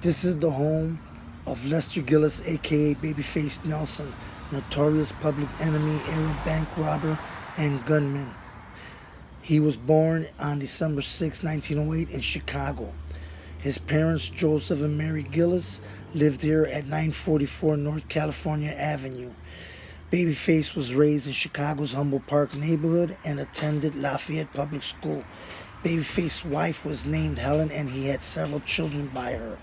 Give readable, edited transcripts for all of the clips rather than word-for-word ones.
This is the home of Lester Gillis, aka Babyface Nelson, notorious public enemy, era bank robber, and gunman. He was born on December 6, 1908 in Chicago. His parents, Joseph and Mary Gillis, lived here at 944 North California Avenue. Babyface was raised in Chicago's Humboldt Park neighborhood and attended Lafayette Public School. Babyface's wife was named Helen and he had several children by her.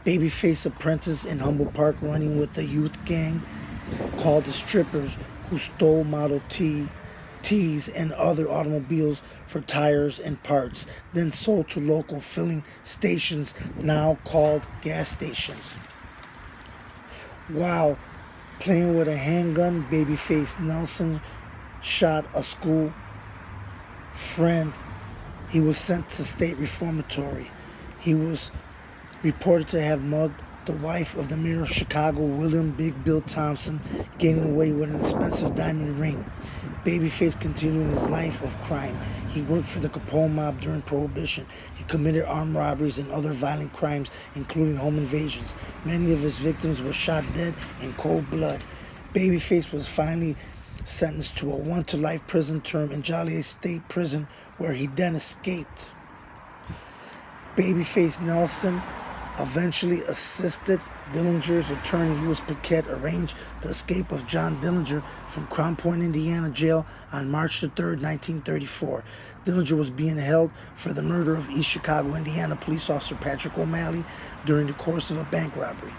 Babyface apprenticed in Humboldt Park running with a youth gang called the Strippers who stole Model T's and other automobiles for tires and parts, then sold to local filling stations now called gas stations. While playing with a handgun, Babyface Nelson shot a school friend. He was sent to state reformatory. He was reported to have mugged the wife of the mayor of Chicago, William Big Bill Thompson, getting away with an expensive diamond ring. Babyface continued his life of crime. He worked for the Capone mob during Prohibition. He committed armed robberies and other violent crimes, including home invasions. Many of his victims were shot dead in cold blood. Babyface was finally sentenced to a 1-to-life prison term in Joliet State Prison, where he then escaped. Babyface Nelson eventually assisted Dillinger's attorney, Louis Paquette, arrange the escape of John Dillinger from Crown Point, Indiana jail on March the 3rd, 1934. Dillinger was being held for the murder of East Chicago, Indiana police officer Patrick O'Malley during the course of a bank robbery.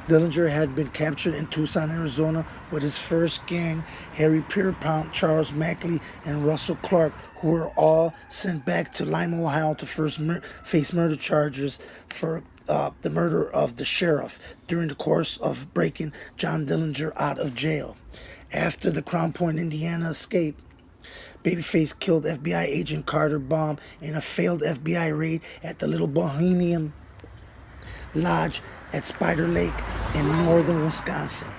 Dillinger had been captured in Tucson, Arizona with his first gang, Harry Pierpont, Charles Mackley, and Russell Clark, who were all sent back to Lima, Ohio to first face murder charges for the murder of the sheriff during the course of breaking John Dillinger out of jail. After the Crown Point, Indiana escape, Babyface killed FBI agent Carter Baum in a failed FBI raid at the Little Bohemian Lodge at Spider Lake in northern Wisconsin.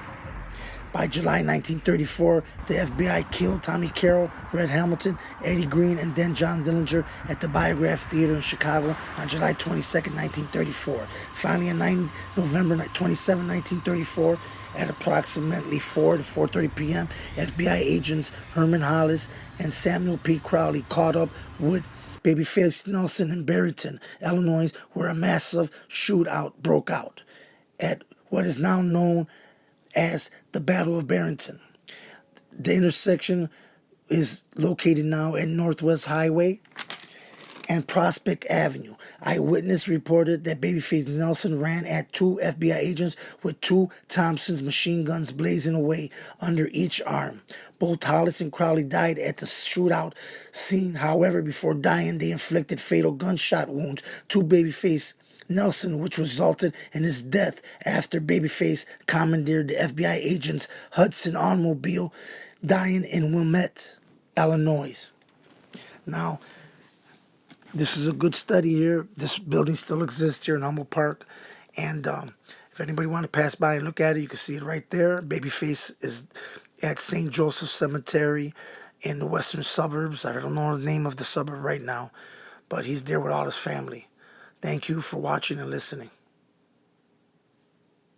By July 1934, the FBI killed Tommy Carroll, Red Hamilton, Eddie Green, and then John Dillinger at the Biograph Theater in Chicago on July 22, 1934. Finally, on November 27, 1934, at approximately 4 to 4:30 p.m., FBI agents Herman Hollis and Samuel P. Crowley caught up with Babyface Nelson in Barrington, Illinois, where a massive shootout broke out at what is now known as the Battle of Barrington. The intersection is located now at Northwest Highway and Prospect Avenue. Eyewitness reported that Babyface Nelson ran at 2 FBI agents with 2 Thompson's machine guns blazing away under each arm. Both Hollis and Crowley died at the shootout scene. However, before dying, they inflicted fatal gunshot wounds to Babyface Nelson, which resulted in his death after Babyface commandeered the FBI agent's Hudson automobile, dying in Wilmette, Illinois. Now, this is a good study here. This building still exists here in Humboldt Park. And if anybody want to pass by and look at it, you can see it right there. Babyface is at St. Joseph Cemetery in the western suburbs. I don't know the name of the suburb right now, but he's there with all his family. Thank you for watching and listening.